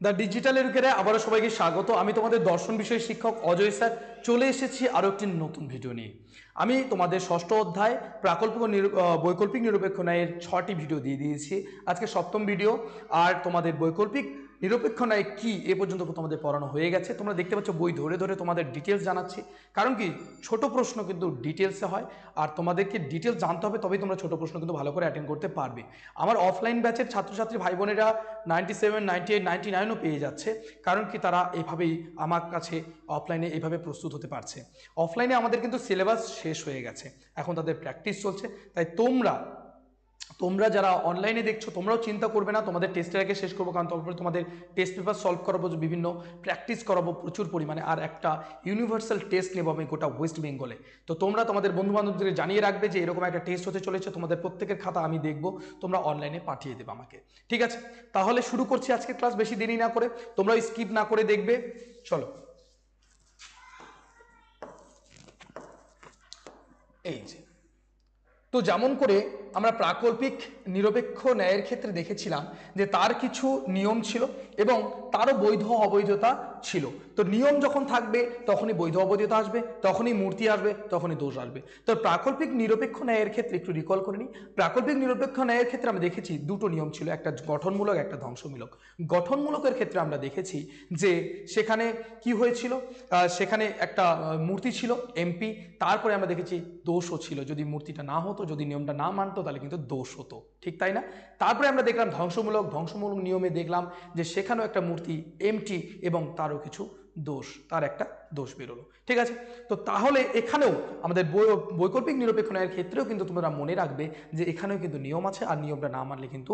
The digital এডুকেরে আবারও সবাইকে স্বাগত। আমি তোমাদের দর্শন বিষয় শিক্ষক অজয় স্যার চলে এসেছি আরও একটি নতুন ভিডিও নিয়ে। আমি তোমাদের ষষ্ঠ অধ্যায় প্রাকল্পিক ও বৈকল্পিক নিরপেক্ষ ন্যায়ের 6টি ভিডিও দিয়ে দিয়েছি। আজকে সপ্তম ভিডিও। আর তোমাদের বৈকল্পিক নিরপেক্ষ ন্যায় কি এ পর্যন্ত তোমাদের পড়ানো হয়ে গেছে। তোমরা দেখতে পাচ্ছ বই ধরে ধরে তোমাদের ডিটেলস জানাচ্ছি, কারণ কি ছোট প্রশ্ন কিন্তু ডিটেলসে হয়, আর তোমাদেরকে ডিটেলস জানতে হবে, তবেই তোমরা ছোট প্রশ্ন কিন্তু ভালো করে অ্যাটেন্ড করতে পারবে। আমার অফলাইন ব্যাচের ছাত্রছাত্রী ভাই বোনেরা 97, 98, 99ও পেয়ে যাচ্ছে, কারণ কি তারা এভাবেই আমার কাছে অফলাইনে এইভাবে প্রস্তুত হতে পারছে। অফলাইনে আমাদের কিন্তু সিলেবাস শেষ হয়ে গেছে, এখন তাদের প্র্যাকটিস চলছে। তাই তোমরা যারা অনলাইনে দেখছো তোমরাও চিন্তা করবে না, তোমাদের টেস্টের আগে শেষ করবো, কারণ তারপরে তোমাদের টেস্ট পেপার সলভ করাবো, বিভিন্ন প্র্যাকটিস করাবো প্রচুর পরিমাণে, আর একটা ইউনিভার্সাল টেস্ট নেবো আমি গোটা ওয়েস্ট বেঙ্গলে। তো তোমরা তোমাদের বন্ধু বান্ধবদের জানিয়ে রাখবে যে এরকম একটা টেস্ট হতে চলেছে, তোমাদের প্রত্যেকের খাতা আমি দেখবো, তোমরা অনলাইনে পাঠিয়ে দেবে আমাকে, ঠিক আছে? তাহলে শুরু করছি আজকের ক্লাস, বেশি দেরি না করে, তোমরা স্কিপ না করে দেখবে। চলো, এই যে তো যেমন করে আমরা প্রাকল্পিক নিরপেক্ষ ন্যায়ের ক্ষেত্রে দেখেছিলাম যে তার কিছু নিয়ম ছিল এবং তারও বৈধ অবৈধতা ছিল। তো নিয়ম যখন থাকবে তখনই বৈধ অবৈধতা আসবে, তখনই মূর্তি আসবে, তখনই দোষ আসবে। তো প্রাকল্পিক নিরপেক্ষ ন্যায়ের ক্ষেত্রে একটু রিকল করে নিই। প্রাকল্পিক নিরপেক্ষ ন্যায়ের ক্ষেত্রে আমরা দেখেছি দুটো নিয়ম ছিল, একটা গঠনমূলক, একটা ধ্বংসমূলক। গঠনমূলকের ক্ষেত্রে আমরা দেখেছি যে সেখানে কি হয়েছিল, সেখানে একটা মূর্তি ছিল এমপি, তারপরে আমরা দেখেছি দোষও ছিল, যদি মূর্তিটা না হতো, যদি নিয়মটা না মানতো তাহলে কিন্তু দোষ হতো, ঠিক তাই না? তারপরে আমরা দেখলাম ধ্বংসমূলক নিয়মে দেখলাম যে সেখানেও একটা মূর্তি এমটি এবং তারও কিছু দোষ, তার একটা দোষ বেরোলো, ঠিক আছে? তো তাহলে এখানেও আমাদের বৈকল্পিক নিরপেক্ষ ন্যায়ের ক্ষেত্রেও কিন্তু তোমরা মনে রাখবে যে এখানেও কিন্তু নিয়ম আছে, আর নিয়মটা না মানলে কিন্তু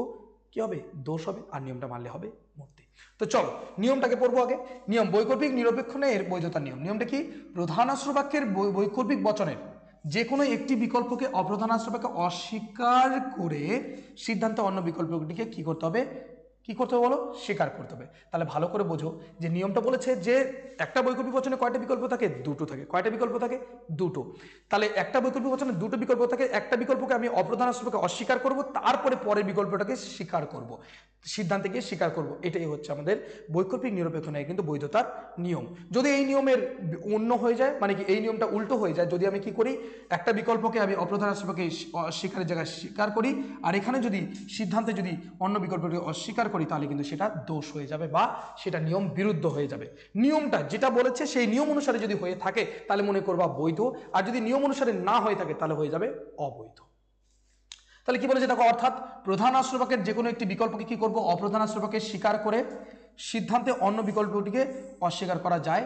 কি হবে, দোষ হবে, আর নিয়মটা মানলে হবে মূর্তি। তো চলো নিয়মটাকে পড়বো আগে। নিয়ম, বৈকল্পিক নিরপেক্ষ ন্যায়ের বৈধতা নিয়ম। নিয়মটা কি? প্রধানাশ্র বাক্যের বৈকল্পিক বচনের যে কোনো একটি বিকল্পকে অপ্রধানাশ্র বাক্যে অস্বীকার করে সিদ্ধান্তে অন্য বিকল্পটিকে কি করতে হবে, বলো, স্বীকার করতে হবে। তাহলে ভালো করে বোঝো যে নিয়মটা বলেছে যে একটা বৈকল্পিক বচনে কয়টা বিকল্প থাকে, দুটো থাকে। কয়টা বিকল্প থাকে? দুটো। তাহলে একটা বৈকল্পিক বচনে দুটো বিকল্প থাকে, একটা বিকল্পকে আমি অপ্রধানাশ্রকে অস্বীকার করব, তারপরে পরের বিকল্পটাকে স্বীকার করব, সিদ্ধান্তে গিয়ে স্বীকার করব। এটাই হচ্ছে আমাদের বৈকল্পিক নিরপেক্ষ ন্যায় কিন্তু বৈধতার নিয়ম। যদি এই নিয়মের অন্য হয়ে যায়, মানে কি এই নিয়মটা উল্টো হয়ে যায়, যদি আমি কি করি, একটা বিকল্পকে আমি অপ্রধানাশ্রকে অস্বীকারের জায়গায় স্বীকার করি, আর এখানে যদি সিদ্ধান্তে যদি অন্য বিকল্পকে অস্বীকার করি, তাহলে কিন্তু সেটা দোষ হয়ে যাবে বা সেটা নিয়ম বিরুদ্ধ হয়ে যাবে। নিয়মটা যেটা বলেছে সেই নিয়ম অনুসারে যদি হয়ে থাকে তাহলে মনে করবা বৈধ, আর যদি নিয়ম অনুসারে না হয়ে থাকে তাহলে হয়ে যাবে অবৈধ। তাহলে কি বলেছে দেখো, অর্থাৎ প্রধান আশ্রবাকের যে কোনো একটি বিকল্পকে কি করব, অপ্রধান আশ্রবাকে স্বীকার করে সিদ্ধান্তে অন্য বিকল্পটিকে অস্বীকার করা যায়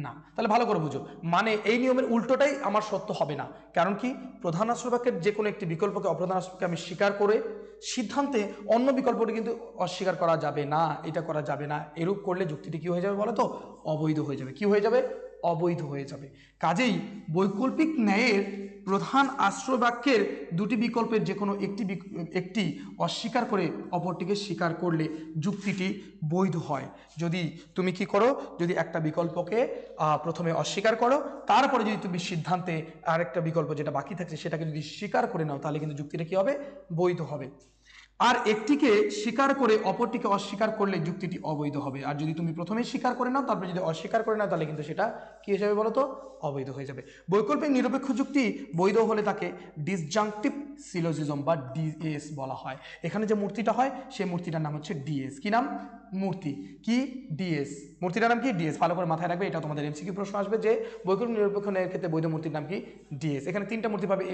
না। তাহলে ভালো করে বুঝো, মানে এই নিয়মের উল্টোটাই আমার সত্য হবে না। কারণ কি, প্রধান আশ্রবাকের যে কোনো একটি বিকল্পকে অপ্রধান আশ্রবাকে আমি স্বীকার করে সিদ্ধান্তে অন্য বিকল্পটি কিন্তু অস্বীকার করা যাবে না, এটা করা যাবে না। এরূপ করলে যুক্তিটি কি হয়ে যাবে বলো তো, অবৈধ হয়ে যাবে। কি হয়ে যাবে? অবৈধ হয়ে যাবে। কাজেই বৈকল্পিক ন্যায়ের প্রধান আশ্রয় বাক্যের দুটি বিকল্পের যে কোনো একটি অস্বীকার করে অপরটিকে স্বীকার করলে যুক্তিটি বৈধ হয়। যদি তুমি কি করো, যদি একটা বিকল্পকে প্রথমে অস্বীকার করো, তারপরে যদি তুমি সিদ্ধান্তে আরেকটা বিকল্প যেটা বাকি থাকছে সেটাকে যদি স্বীকার করে নাও, তাহলে কিন্তু যুক্তিটা কি হবে, বৈধ হবে। আর একটিকে স্বীকার করে অপরটিকে অস্বীকার করলে যুক্তিটি অবৈধ হবে। আর যদি তুমি প্রথমেই স্বীকার করে নাও তারপরে যদি অস্বীকার করে নাও, তাহলে কিন্তু সেটা কি হিসাবে বলো তো, অবৈধ হয়ে যাবে। বৈকল্পিক নিরপেক্ষ যুক্তি বৈধ হলে তাকে ডিসজাংটিভ সিলোজিজম বা ডিএস বলা হয়। এখানে যে মূর্তিটা হয় সেই মূর্তিটার নাম হচ্ছে ডিএস। কি নাম? মূর্তি কি? ডিএস। মূর্তিটার নাম কি? ডিএস। ভালো করে মাথায় রাখবে, এটা তোমাদের এমসিকিউ প্রশ্ন আসবে যে বৈকল্পিক নিরপেক্ষ ন্যায়ের ক্ষেত্রে বৈধ মূর্তির নাম কি? ডিএস। এখানে তিনটা মূর্তি পাবে,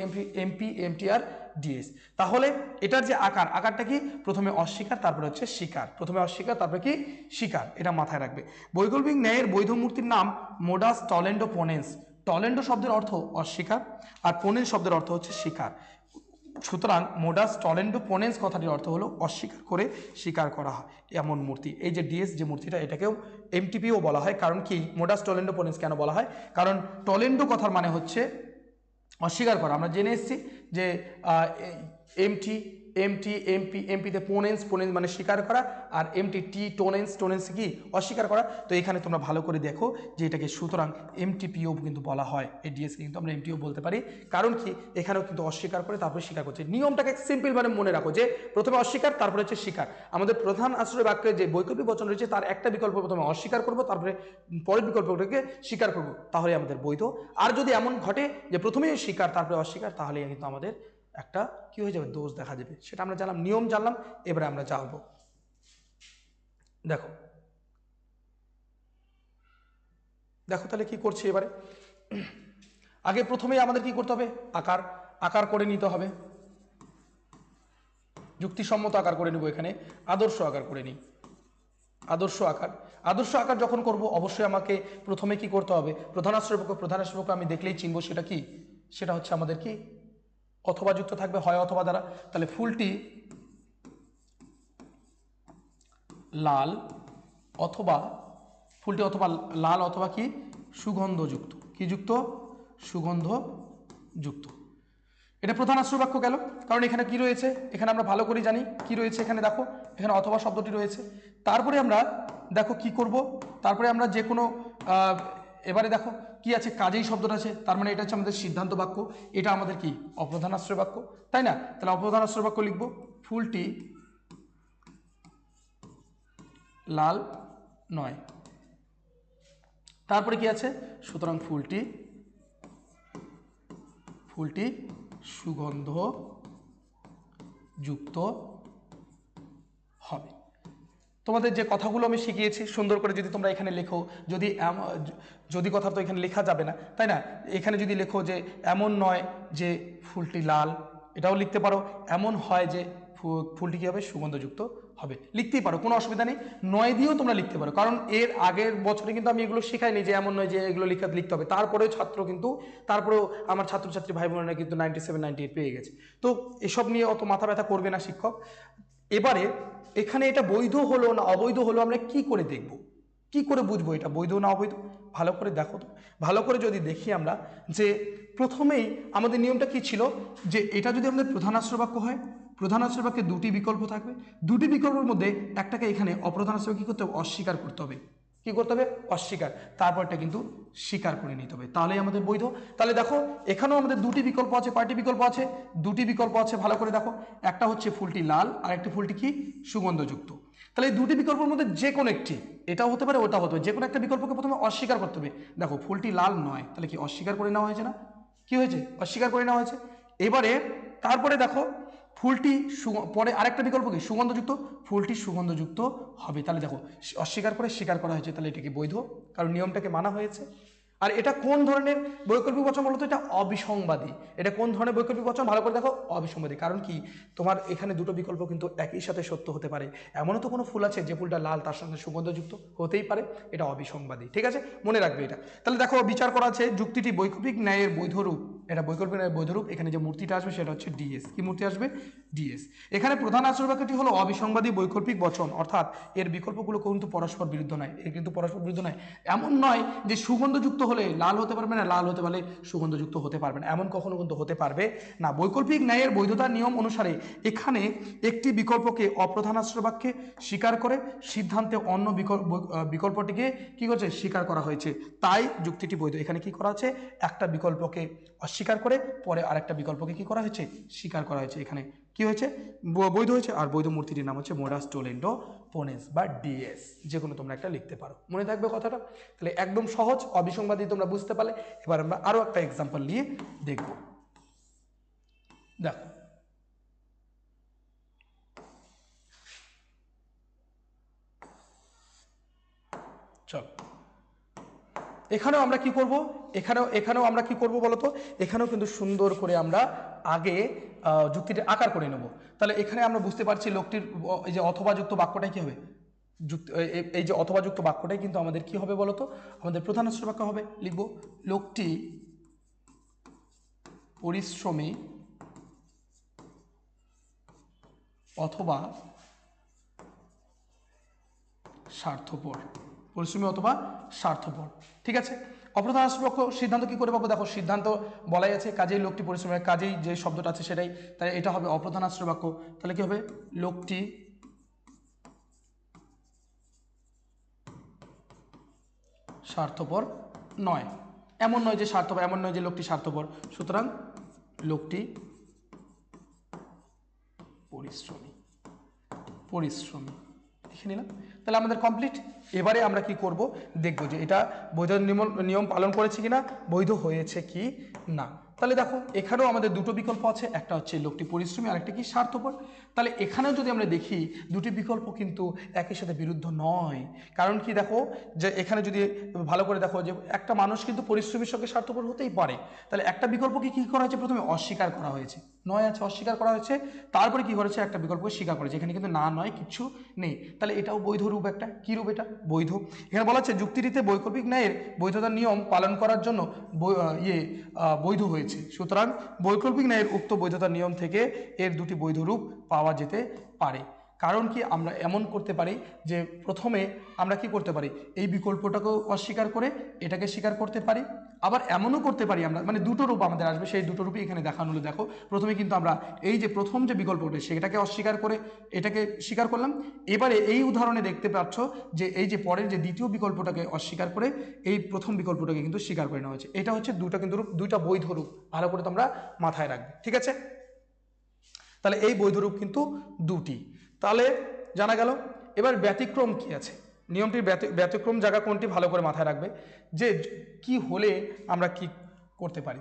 এমপি, এমটি আর ডিএস। তাহলে এটার যে আকারটা কি, প্রথমে অস্বীকার তারপরে হচ্ছে স্বীকার, প্রথমে অস্বীকার তারপরে কি স্বীকার, এটা মাথায় রাখবে। বৈকল্পিক ন্যায়ের বৈধ মূর্তির নাম মোডাস টলেন্ডো পোনেন্স। টলেন্ডো শব্দের অর্থ অস্বীকার, আর পোনেন্স শব্দের অর্থ হচ্ছে স্বীকার। সুতরাং মোডাস টলেন্ডো পোনেন্স কথাটির অর্থ হলো অস্বীকার করে স্বীকার করা হয় এমন মূর্তি। এই যে ডিএস যে মূর্তিটা, এটাকেও এমটিপিও বলা হয়। কারণ কি, মোডাস টলেন্ডো পোনেন্স কেন বলা হয়? কারণ টলেন্ডো কথার মানে হচ্ছে অস্বীকার করা। আমরা জেনে এসেছি যে এমটি এমটি এমপি, এমপিতে পোনেন্স, পোনেন্স মানে স্বীকার করা, আর এমটি টি টোনেন্স, টোনেন্স কি অস্বীকার করা। তো এখানে তোমরা ভালো করে দেখো যে এটাকে সুতরাং এমটিপিও কিন্তু বলা হয়, এই ডিএসকে কিন্তু আমরা এমটিও বলতে পারি। কারণ কি এখানেও কিন্তু অস্বীকার করে তারপরে স্বীকার করছে। নিয়মটাকে সিম্পল মানে মনে রাখো যে প্রথমে অস্বীকার তারপরে হচ্ছে স্বীকার। আমাদের প্রধান আশ্রয় বাক্যে যে বৈকল্পিক বচন রয়েছে তার একটা বিকল্প প্রথমে অস্বীকার করব, তারপরে পরের বিকল্পটাকে স্বীকার করব, তাহলে আমাদের বৈধ। আর যদি এমন ঘটে যে প্রথমেই স্বীকার তারপরে অস্বীকার, তাহলে কিন্তু আমাদের একটা কি হয়ে যাবে, দোষ দেখা যাবে। সেটা আমরা জানলাম, নিয়ম জানলাম। এবারে আমরা জানবো, দেখো দেখো তাহলে কি করছি এবারে। আগে প্রথমেই আমাদের কি করতে হবে, আকার আকার করে নিতে হবে, যুক্তিসম্মত আকার করে নেব, এখানে আদর্শ আকার করে নিই। আদর্শ আকার, আদর্শ আকার যখন করব অবশ্যই আমাকে প্রথমে কি করতে হবে, প্রধান আশ্রয়পক্ষ, প্রধান আশ্রয়পক্ষ আমি দেখলেই চিনবো সেটা কি, সেটা হচ্ছে আমাদের কি অথবা যুক্ত থাকবে, হয় অথবা দ্বারা। তাহলে ফুলটি লাল অথবা, ফুলটি অথবা লাল অথবা কি সুগন্ধযুক্ত, কি যুক্ত, সুগন্ধ যুক্ত। এটা প্রধান আশ্রয় বাক্য গেল, কারণ এখানে কি রয়েছে, এখানে আমরা ভালো করে জানি কি রয়েছে, এখানে দেখো এখানে অথবা শব্দটি রয়েছে। তারপরে আমরা দেখো কি করব, তারপরে আমরা যে কোনো এবারে দেখো কি আছে, কাজেই শব্দটা আছে, তার মানে এটা হচ্ছে আমাদের সিদ্ধান্ত বাক্য, এটা আমাদের কি অপ্রধান আশ্রয় বাক্য, তাই না? তাহলে অপ্রধান আশ্রয় বাক্য লিখবো, ফুলটি লাল নয়। তারপরে কি আছে, সুতরাং ফুলটি ফুলটি সুগন্ধ যুক্ত হবে। তোমাদের যে কথাগুলো আমি শিখিয়েছি সুন্দর করে যদি তোমরা এখানে লেখো, যদি যদি কথা তো এখানে লেখা যাবে না, তাই না? এখানে যদি লেখো যে এমন নয় যে ফুলটি লাল, এটাও লিখতে পারো। এমন হয় যে ফুলটি কী হবে, সুগন্ধযুক্ত হবে, লিখতেই পারো, কোনো অসুবিধা নেই। নয় দিয়েও তোমরা লিখতে পারো, কারণ এর আগের বছরে কিন্তু আমি এগুলো শেখাইনি যে এমন নয় যে এগুলো লিখতে হবে। তারপরেও ছাত্র কিন্তু, তারপরেও আমার ছাত্রছাত্রী ভাই বোনেরা কিন্তু 97, 98 পেয়ে গেছে। তো এসব নিয়ে অত মাথা ব্যথা করবে না শিক্ষক। এবারে এখানে এটা বৈধ হলো না অবৈধ হলো আমরা কি করে দেখব, কি করে বুঝবো এটা বৈধ না অবৈধ? ভালো করে দেখো তো, ভালো করে যদি দেখি আমরা যে প্রথমেই আমাদের নিয়মটা কি ছিল, যে এটা যদি আমাদের প্রধান আশ্রয় বাক্য হয়, প্রধান আশ্রয় বাক্যে দুটি বিকল্প থাকবে, দুটি বিকল্পের মধ্যে একটাকে এখানে অপ্রধান আশ্রয় কি করতে হবে, অস্বীকার করতে হবে। কি করতে হবে, অস্বীকার, তারপরটা কিন্তু স্বীকার করে নিতে হবে, তাহলেই আমাদের বৈধ। তাহলে দেখো এখানেও আমাদের দুটি বিকল্প আছে, কয়টি বিকল্প আছে, দুটি বিকল্প আছে, ভালো করে দেখো। একটা হচ্ছে ফুলটি লাল আর একটি ফুলটি কি সুগন্ধযুক্ত। তাহলে এই দুটি বিকল্পের মধ্যে যে কোনো একটি, এটাও হতে পারে ওটাও হতে পারে, যে কোনো একটা বিকল্পকে প্রথমে অস্বীকার করতে হবে। দেখো ফুলটি লাল নয়, তাহলে কি অস্বীকার করে নেওয়া হয়েছে না, কি হয়েছে, অস্বীকার করে নেওয়া হয়েছে। এবারে তারপরে দেখো ফুলটি পরে আরেকটা বিকল্প কি সুগন্ধযুক্ত, ফুলটি সুগন্ধযুক্ত হবে, তাহলে দেখো অস্বীকার করে স্বীকার করা হয়েছে, তাহলে এটা কি বৈধ, কারণ নিয়মটাকে মানা হয়েছে। আর এটা কোন ধরনের বৈকল্পিক বচন বলতো, এটা অবিসংবাদী। এটা কোন ধরনের বৈকল্পিক বচন, ভালো করে দেখো, অবিসংবাদী। কারণ কি তোমার এখানে দুটো বিকল্প কিন্তু একই সাথে সত্য হতে পারে, এমনও তো কোনো ফুল আছে যে ফুলটা লাল তার সঙ্গে সুগন্ধযুক্ত হতেই পারে, এটা অবিসংবাদী, ঠিক আছে, মনে রাখবে এটা। তাহলে দেখো বিচার করা আছে যুক্তিটি বৈকল্পিক ন্যায়ের বৈধরূপ, এটা বৈকল্পিক ন্যায়ের বৈধরূপ, এখানে যে মূর্তিটা আসবে সেটা হচ্ছে ডিএস, কি মূর্তি আসবে, ডিএস। এখানে প্রধান আশ্রয় বাক্যটি হলো অবিসংবাদী বৈকল্পিক বচন, অর্থাৎ এর বিকল্পগুলো কিন্তু পরস্পর বিরুদ্ধ নয়, এর কিন্তু পরস্পর বিরুদ্ধ নয়। এমন নয় যে সুগন্ধযুক্ত হলে লাল হতে পারবে না, লাল হতে পারলে সুগন্ধযুক্ত হতে পারবে না, এমন কখনো কিন্তু হতে পারবে না। বৈকল্পিক ন্যায়ের বৈধতার নিয়ম অনুসারে এখানে একটি বিকল্পকে অপ্রধান আশ্রয় বাক্যে স্বীকার করে সিদ্ধান্তে অন্য বিকল্পটিকে কি করছে, স্বীকার করা হয়েছে, তাই যুক্তিটি বৈধ। এখানে কি করা আছে, একটা বিকল্পকে অস্বীকার করে পরে আরেকটা বিকল্পকে কি করা হয়েছে, স্বীকার করা হয়েছে, এখানে কি হয়েছে, বৈধ হয়েছে। আর বৈধ মূর্তিটির নাম হচ্ছে মোডাস টোলেন্ডো পোনেস বা ডিএস, যে কোনো তোমরা একটা লিখতে পারো, মনে থাকবে কথাটা। তাহলে একদম সহজ, অবিসংবাদী তোমরা বুঝতে পারলে। এবার আমরা আরো একটা এক্সাম্পল নিয়ে দেখব, দেখো চল, এখানেও আমরা কি করব, এখানেও আমরা কি করব বলতো, এখানেও কিন্তু সুন্দর করে আমরা আগে যুক্তিটা আকার করে নেব। তাহলে এখানে আমরা বুঝতে পারছি লোকটির এই যে অথবা যুক্ত বাক্যটাই কি হবে, এই যে অথবা যুক্ত বাক্যটাই কিন্তু আমাদের কি হবে বলতো, আমাদের প্রধান আশ্রয় বাক্য হবে। লিখব লোকটি পরিশ্রমী অথবা স্বার্থপর, পরিশ্রমী অথবা স্বার্থপর, ঠিক আছে। অপ্রধান আশ্রয়বাক্য সিদ্ধান্ত কি করে পাবো? দেখো সিদ্ধান্ত বলাই আছে কাজেই লোকটি পরিশ্রম, কাজেই যে শব্দটা আছে সেটাই, তাই এটা হবে অপ্রধান আশ্রয়বাক্য। তাহলে কি হবে? লোকটি স্বার্থপর নয়, এমন নয় যে স্বার্থপর, এমন নয় যে লোকটি স্বার্থপর, সুতরাং লোকটি পরিশ্রমী, পরিশ্রমী লিখে নিলাম। তাহলে আমাদের কমপ্লিট। এবারে আমরা কি করব দেখব যে এটা বৈধ নিয়ম পালন করেছে কিনা, বৈধ হয়েছে কি না। তাহলে দেখো এখানেও আমাদের দুটো বিকল্প আছে, একটা হচ্ছে লোকটি পরিশ্রমী আর একটা কি স্বার্থপর। তাহলে এখানেও যদি আমরা দেখি দুটি বিকল্প কিন্তু একই সাথে বিরুদ্ধ নয়। কারণ কি দেখো যে এখানে যদি ভালো করে দেখো যে একটা মানুষ কিন্তু পরিশ্রমীর সঙ্গে স্বার্থপর হতেই পারে। তাহলে একটা বিকল্পকে কি করা হয়েছে? প্রথমে অস্বীকার করা হয়েছে, নয় আছে অস্বীকার করা হয়েছে, তারপরে কি করেছে? একটা বিকল্পকে স্বীকার করেছে, এখানে কিন্তু না নয় কিছু নেই। তাহলে এটাও বৈধ রূপ, একটা কি রূপ? এটা বৈধ। এখানে বলা হচ্ছে যুক্তিটিতে বৈকল্পিক ন্যায়ের বৈধতার নিয়ম পালন করার জন্য বৈধ হয়েছে, সুতরাং বৈকল্পিক ন্যায়ের উক্ত বৈধতার নিয়ম থেকে এর দুটি বৈধ রূপ পাওয়া যেতে পারে। কারণ কি আমরা এমন করতে পারি যে প্রথমে আমরা কি করতে পারি? এই বিকল্পটাকেও অস্বীকার করে এটাকে স্বীকার করতে পারি, আবার এমনও করতে পারি আমরা, মানে দুটো রূপ আমাদের আসবে, সেই দুটো রূপই এখানে দেখানো হলো। দেখো প্রথমে কিন্তু আমরা এই যে প্রথম যে বিকল্পটা সেটাকে অস্বীকার করে এটাকে স্বীকার করলাম। এবারে এই উদাহরণে দেখতে পাচ্ছ যে এই যে পরের যে দ্বিতীয় বিকল্পটাকে অস্বীকার করে এই প্রথম বিকল্পটাকে কিন্তু স্বীকার করে নেওয়া হয়েছে। এটা হচ্ছে দুটো কিন্তু রূপ, দুইটা বৈধ রূপ, ভালো করে তোমরা মাথায় রাখবে, ঠিক আছে? তাহলে এই বৈধ রূপ কিন্তু দুটি, তাহলে জানা গেল। এবার ব্যতিক্রম কি আছে, নিয়মটির ব্যতিক্রম জায়গা কোনটি ভালো করে মাথায় রাখবে, যে কি হলে আমরা কি করতে পারি।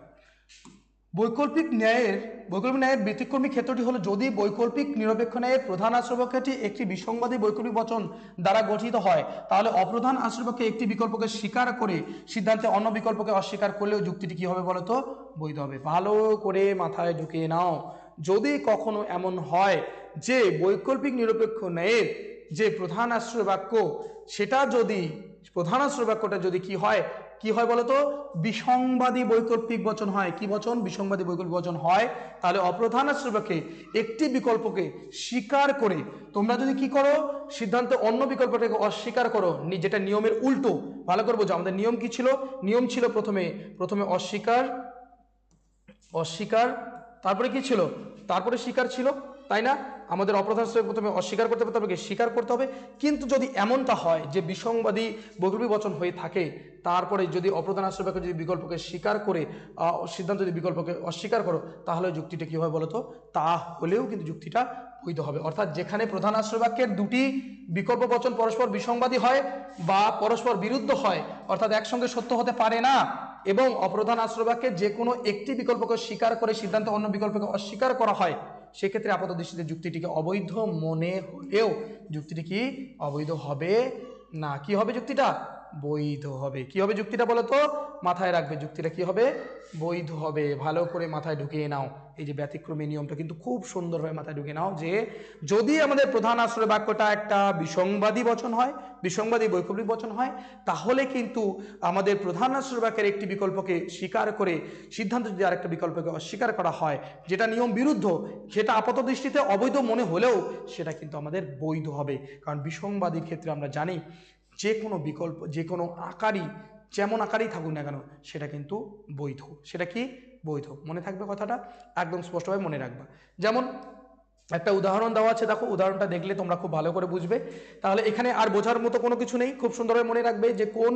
বৈকল্পিক ন্যায়ের ব্যতিক্রমী ক্ষেত্রটি হলো যদি বৈকল্পিক নিরপেক্ষ ন্যায়ের প্রধান আশ্রয়বাক্যটি একটি বিসংবাদী বৈকল্পিক বচন দ্বারা গঠিত হয়, তাহলে অপ্রধান আশ্রয়বাক্যে একটি বিকল্পকে স্বীকার করে সিদ্ধান্তে অন্য বিকল্পকে অস্বীকার করলেও যুক্তিটি কি হবে বলতো? বৈধ হবে। ভালো করে মাথায় ঢুকিয়ে নাও, যদি কখনো এমন হয় যে বৈকল্পিক নিরপেক্ষ ন্যায়ের যে প্রধান আশ্রয়বাক্য সেটা যদি প্রধান আশ্রয়বাক্যটা যদি কি হয় বলতো? বিসংবাদী বৈকল্পিক বচন হয়। কি বচন? বিসংবাদী বৈকল্পিক বচন হয়। তাহলে অপ্রধান আশ্রয়বাক্যে একটি বিকল্পকে স্বীকার করে তোমরা যদি কি করো? সিদ্ধান্ত অন্য বিকল্পটাকে অস্বীকার করো, যেটা নিয়মের উল্টো। ভালো করে বোঝো, আমাদের নিয়ম কি ছিল? নিয়ম ছিল প্রথমে অস্বীকার, তারপরে কি ছিল? তারপরে স্বীকার ছিল, তাই না? আমাদের অপ্রধান আশ্রয়বাক্য প্রথমে অস্বীকার করতে হবে, তারপরে স্বীকার করতে হবে। কিন্তু যদি এমনটা হয় যে বিসংবাদী বৈকল্পিক বচন হয়ে থাকে, তারপরে যদি অপ্রধান আশ্রয়বাক্য যদি বিকল্পকে স্বীকার করে সিদ্ধান্ত যদি বিকল্পকে অস্বীকার করো, তাহলে যুক্তিটা কি হয় বলতো? তা হলেও কিন্তু যুক্তিটা বৈধ হবে। অর্থাৎ যেখানে প্রধান আশ্রয়বাক্যের দুটি বিকল্প বচন পরস্পর বিসংবাদী হয় বা পরস্পর বিরুদ্ধ হয়, অর্থাৎ একসঙ্গে সত্য হতে পারে না, এবং অপ্রধান আশ্রয়বাক্যে যে কোনো একটি বিকল্পকে স্বীকার করে সিদ্ধান্ত অন্য বিকল্পকে অস্বীকার করা হয়, সেক্ষেত্রে আপাত দৃষ্টিতে যুক্তিটিকে অবৈধ মনে হলেও যুক্তিটি কি অবৈধ হবে না। কি হবে? যুক্তিটা বৈধ হবে। কি হবে যুক্তিটা বলতো? মাথায় রাখবে, যুক্তিটা কি হবে? বৈধ হবে। ভালো করে মাথায় ঢুকিয়ে নাও। এই যে ব্যতিক্রমী নিয়মটা কিন্তু খুব সুন্দরভাবে মাথায় ঢুকিয়ে নাও, যে যদি আমাদের প্রধান আশ্রয় বাক্যটা একটা বিসংবাদী বচন হয়, বিসংবাদী বৈকল্পিক বচন হয়, তাহলে কিন্তু আমাদের প্রধান আশ্রয় বাক্যের একটি বিকল্পকে স্বীকার করে সিদ্ধান্ত যদি আরেকটা বিকল্পকে অস্বীকার করা হয়, যেটা নিয়ম বিরুদ্ধ, সেটা আপাত দৃষ্টিতে অবৈধ মনে হলেও সেটা কিন্তু আমাদের বৈধ হবে। কারণ বিসংবাদীর ক্ষেত্রে আমরা জানি যে কোনো বিকল্প, যে কোনো আকারই, যেমন আকারেই থাকুক না কেন, সেটা কিন্তু বৈধ। সেটা কি? বৈধ। মনে থাকবে কথাটা, একদম স্পষ্টভাবে মনে রাখবা। যেমন একটা উদাহরণ দেওয়া আছে, দেখো উদাহরণটা দেখলে তোমরা খুব ভালো করে বুঝবে। তাহলে এখানে আর বোঝার মতো কোনো কিছু নেই, খুব সুন্দরভাবে মনে রাখবে যে কোন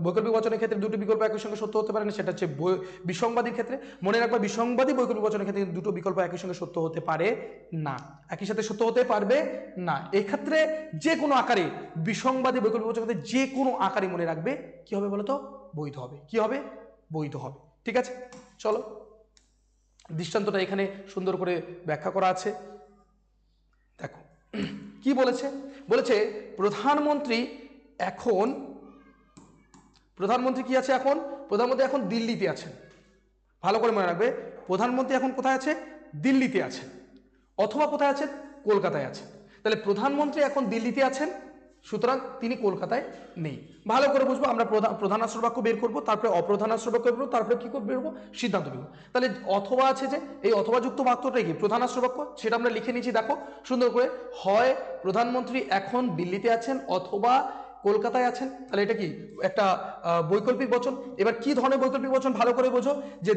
বৈকল্পিক বচনের ক্ষেত্রে দুটো বিকল্প একই সঙ্গে সত্য হতে পারে না, সেটা হচ্ছে বিসংবাদীর ক্ষেত্রে। মনে রাখবা বিসংবাদী বৈকল্পিক বচনের ক্ষেত্রে দুটো বিকল্প একই সঙ্গে সত্য হতে পারে না, একই সাথে সত্য হতে পারবে না। এক্ষেত্রে যে কোনো আকারে বিসংবাদী বৈকল্পিক বচনের ক্ষেত্রে যে কোনো আকারে মনে রাখবে কি হবে বলতো? বৈধ হবে। কি হবে? বৈধ হবে। ঠিক আছে, চলো দৃষ্টান্তটা এখানে সুন্দর করে ব্যাখ্যা করা আছে। দেখো কি বলেছে, বলেছে প্রধানমন্ত্রী কি আছে এখন? প্রধানমন্ত্রী এখন দিল্লিতে আছেন। ভালো করে মনে রাখবে, প্রধানমন্ত্রী এখন কোথায় আছে? দিল্লিতে আছেন, অথবা কোথায় আছেন? কলকাতায় আছেন। তাহলে প্রধানমন্ত্রী এখন দিল্লিতে আছেন, সুতরাং তিনি কলকাতায় নেই। ভালো করে বুঝবো, আমরা প্রধান আশ্রয়বাক্য বের করবো, তারপরে অপ্রধান আশ্রয়বাক্য বের করবো, তারপরে কি বেরবো? সিদ্ধান্ত বেরবো। তাহলে অথবা আছে, যে এই অথবা যুক্ত বাক্যটাই কি? প্রধান আশ্রয়বাক্য। সেটা আমরা লিখে নিয়েছি, দেখো সুন্দর করে। হয় প্রধানমন্ত্রী এখন দিল্লিতে আছেন অথবা কলকাতায় আছেন, তাহলে এটা কি একটা বৈকল্পিক বচন। এবার কি ধরনের বৈকল্পিক বচন ভালো করে বোঝো, যে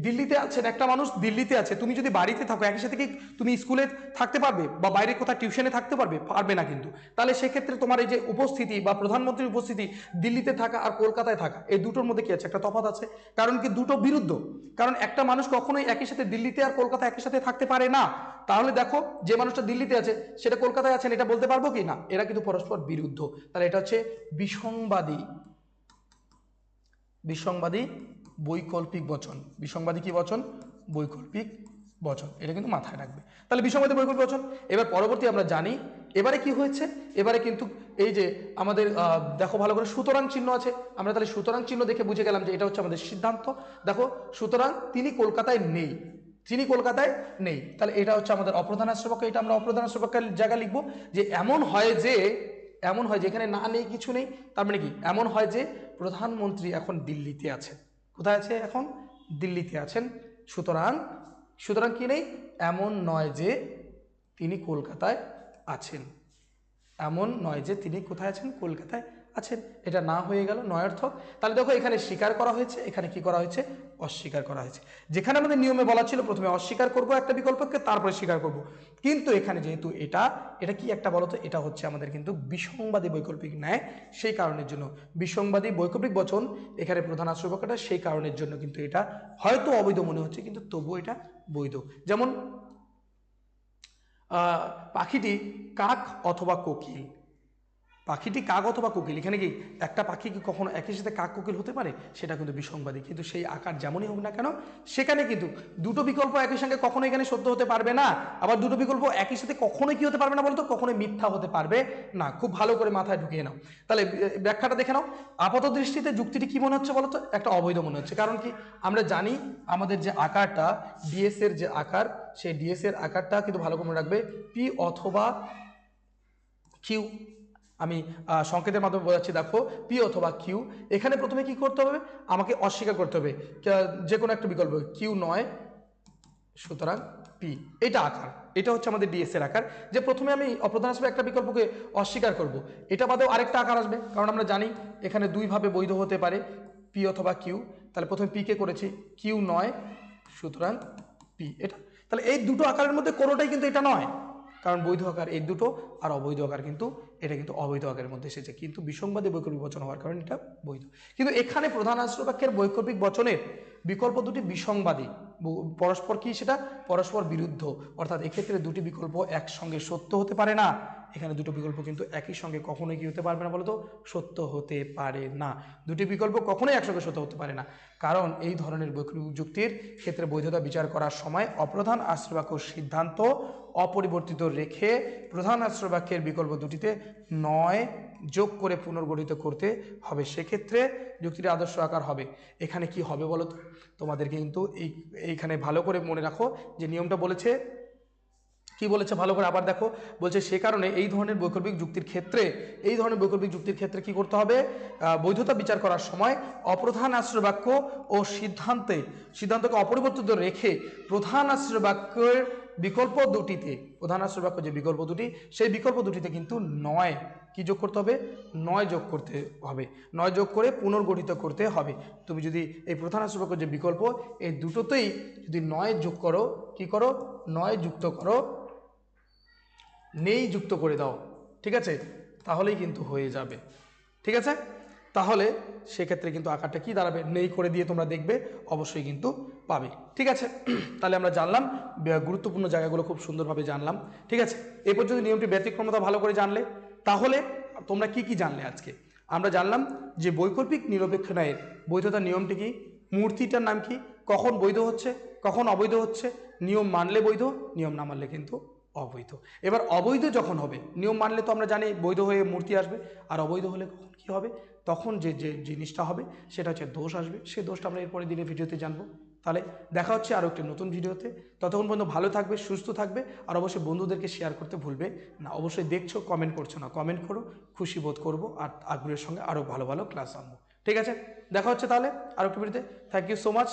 দিল্লিতে আছেন, একটা মানুষ দিল্লিতে আছে, তুমি যদি বাড়িতে থাকো একই সাথে কি তুমি স্কুলে থাকতে পারবে বা বাইরে কোথাও টিউশনে থাকতে পারবে না কিন্তু। তাহলে সেক্ষেত্রে তোমার এই যে উপস্থিতি বা প্রধানমন্ত্রীর উপস্থিতি, দিল্লিতে থাকা আর কলকাতায় থাকা, এই দুটোর মধ্যে কি আছে, একটা তফাৎ আছে। কারণ কি দুটো বিরুদ্ধ, কারণ একটা মানুষ কখনোই একই সাথে দিল্লিতে আর কলকাতা একই সাথে থাকতে পারে না। তাহলে দেখো যে মানুষটা দিল্লিতে আছে সেটা কলকাতায় আছেন, এটা বলতে পারবো কি না, এরা কিন্তু পরস্পর বিরুদ্ধ। তাহলে এটা হচ্ছে বিসংবাদী বৈকল্পিক বচন। বিসংবাদী কি বচন? বৈকল্পিক বচন। এটা কিন্তু মাথায় রাখবে। তাহলে বিসংবাদী বৈকল্পিক বচন। এবার পরবর্তী আমরা জানি এবারে কি হয়েছে, এবারে কিন্তু এই যে আমাদের দেখো ভালো করে সুতরাং চিহ্ন আছে, আমরা তাহলে সুতরাং চিহ্ন দেখে বুঝে গেলাম যে এটা হচ্ছে আমাদের সিদ্ধান্ত। দেখো সুতরাং তিনি কলকাতায় নেই, তাহলে এটা হচ্ছে আমাদের অপ্রধান আশ্রয়বাক্য। এটা আমরা অপ্রধান আশ্রয়বাক্যের জায়গা লিখবো যে এমন হয় যে এখানে না নেই কিছু নেই, তার মানে কি এমন হয় যে প্রধানমন্ত্রী এখন দিল্লিতে আছেন। কোথায় আছে? এখন দিল্লিতে আছেন। সুতরাং কি নেই, এমন নয় যে তিনি কলকাতায় আছেন, এমন নয় যে তিনি কোথায় আছেন, কলকাতায় আছেন। এটা না হয়ে গেল নয়ার্থক। তাহলে দেখো এখানে স্বীকার করা হয়েছে, এখানে কি করা হয়েছে, অস্বীকার করা হয়েছে। যেখানে আমাদের নিয়মে বলা ছিল প্রথমে অস্বীকার করব একটা বিকল্পকে, তারপরে স্বীকার করব, কিন্তু এখানে যেহেতু এটা কি একটা বলতো, এটা হচ্ছে আমাদের কিন্তু বিসংবাদী বৈকল্পিক ন্যায়, সেই কারণের জন্য বিসংবাদী বৈকল্পিক বচন এখানে প্রধান আশ্রয়বাক্যটা, সেই কারণের জন্য কিন্তু এটা হয়তো অবৈধ মনে হচ্ছে, কিন্তু তবুও এটা বৈধ। যেমন পাখিটি কাক অথবা কোকিল, পাখিটি কাক অথবা কোকিল, এখানে কি একটা পাখি কি কখনো একই সাথে কাক কোকিল হতে পারে? সেটা কিন্তু বিসংবাদী। কিন্তু সেই আকার যেমনই হোক না কেন, সেখানে কিন্তু দুটো বিকল্প একই সঙ্গে কখনো এখানে সত্য হতে পারবে না, আবার দুটো বিকল্প একই সাথে কখনোই কি হতে পারবে না বলতো, কখনোই মিথ্যা হতে পারবে না। খুব ভালো করে মাথায় ঢুকিয়ে নাও। তাহলে ব্যাখ্যাটা দেখে নাও। আপাত দৃষ্টিতে যুক্তিটি কি মনে হচ্ছে বলতো, একটা অবৈধ মনে হচ্ছে। কারণ কি, আমরা জানি আমাদের যে আকারটা ডিএস এর যে আকার, সেই ডিএস এর আকারটা কিন্তু ভালো করে মনে রাখবে পি অথবা কিউ। আমি সংকেতের মাধ্যমে বোঝাচ্ছি, দেখো পি অথবা কিউ। এখানে প্রথমে কি করতে হবে, আমাকে অস্বীকার করতে হবে যে কোনো একটা বিকল্প, কিউ নয় সুতরাং পি। এটা আকার, এটা হচ্ছে আমাদের ডিএস এর আকার, যে প্রথমে আমি অপ্রধান আসবে একটা বিকল্পকে অস্বীকার করব। এটা বাদেও আরেকটা আকার আসবে, কারণ আমরা জানি এখানে দুইভাবে বৈধ হতে পারে, পি অথবা কিউ। তাহলে প্রথমে পি কে করেছি, কিউ নয় সুতরাং পি। এটা তাহলে এই দুটো আকারের মধ্যে কোনোটাই কিন্তু এটা নয়, কারণ বৈধ আকার এই দুটো, আর অবৈধ আকার কিন্তু এটা কিন্তু অবৈধ আকারের মধ্যে এসেছে, কিন্তু বিসংবাদী বৈকল্পিক বচন হওয়ার কারণে এটা বৈধ। কিন্তু এখানে প্রধান আশ্রয়বাক্যের বৈকল্পিক বচনের বিকল্প দুটি বিসংবাদী, পরস্পর কি, সেটা পরস্পর বিরুদ্ধ। অর্থাৎ এক্ষেত্রে দুটি বিকল্প একসঙ্গে সত্য হতে পারে না। এখানে দুটো বিকল্প কিন্তু একই সঙ্গে কখনোই কি হতে পারবে না বলতো, সত্য হতে পারে না। দুটি বিকল্প কখনোই একসঙ্গে সত্য হতে পারে না, কারণ এই ধরনের বৈকল্পিক যুক্তির ক্ষেত্রে বৈধতা বিচার করার সময় অপ্রধান আশ্রয়বাক্য সিদ্ধান্ত অপরিবর্তিত রেখে প্রধান আশ্রয়বাক্যের বিকল্প দুটিতে নয় যোগ করে পুনর্গঠিত করতে হবে। সেক্ষেত্রে যুক্তির আদর্শ আকার হবে। এখানে কি হবে বলো তো, তোমাদেরকে কিন্তু এইখানে ভালো করে মনে রাখো যে নিয়মটা বলেছে, কি বলেছে ভালো করে আবার দেখো। বলছে সে কারণে এই ধরনের বৈকল্পিক যুক্তির ক্ষেত্রে কি করতে হবে, বৈধতা বিচার করার সময় অপ্রধান আশ্রয়বাক্য ও সিদ্ধান্তকে অপরিবর্তিত রেখে প্রধান আশ্রয়বাক্যের বিকল্প দুটিতে, প্রধান আশ্রয়বাক্য যে বিকল্প দুটি, সেই বিকল্প দুটিতে কিন্তু নয় কি যোগ করতে হবে, নয় যোগ করতে হবে, নয় যোগ করে পুনর্গঠিত করতে হবে। তুমি যদি এই প্রধান আশ্রয়বাক্য যে বিকল্প, এই দুটোতেই যদি নয় যোগ করো, কি করো, নয় যুক্ত করো, নেই যুক্ত করে দাও, ঠিক আছে, তাহলেই কিন্তু হয়ে যাবে। ঠিক আছে, তাহলে সেক্ষেত্রে কিন্তু আকারটা কি দাঁড়াবে, নেই করে দিয়ে তোমরা দেখবে অবশ্যই কিন্তু পাবে। ঠিক আছে, তাহলে আমরা জানলাম গুরুত্বপূর্ণ জায়গাগুলো খুব সুন্দরভাবে জানলাম। ঠিক আছে, এ পর্যন্ত নিয়মটি ব্যতিক্রমতা ভালো করে জানলে, তাহলে তোমরা কি কি জানলে আজকে? আমরা জানলাম যে বৈকল্পিক নিরপেক্ষ ন্যায়ের বৈধতার নিয়মটি কি, মূর্তিটার নাম কি, কখন বৈধ হচ্ছে, কখন অবৈধ হচ্ছে, নিয়ম মানলে বৈধ, নিয়ম না মানলে কিন্তু অবৈধ। এবার অবৈধ যখন হবে, নিয়ম মানলে তো আমরা জানি বৈধ হয়ে মূর্তি আসবে, আর অবৈধ হলে কখন কি হবে, তখন যে যে জিনিসটা হবে সেটা হচ্ছে দোষ আসবে। সেই দোষটা আমরা এরপরে দিনের ভিডিওতে জানবো। তাহলে দেখা হচ্ছে আরও একটি নতুন ভিডিওতে। ততক্ষণ পর্যন্ত ভালো থাকবে, সুস্থ থাকবে, আর অবশ্যই বন্ধুদেরকে শেয়ার করতে ভুলবে না। অবশ্যই দেখছো, কমেন্ট করছো না, কমেন্ট করো, খুশি বোধ করবো, আর আগ্রহের সঙ্গে আরও ভালো ভালো ক্লাস আনবো। ঠিক আছে, দেখা হচ্ছে তাহলে আরও একটি ভিডিওতে। Thank you so much.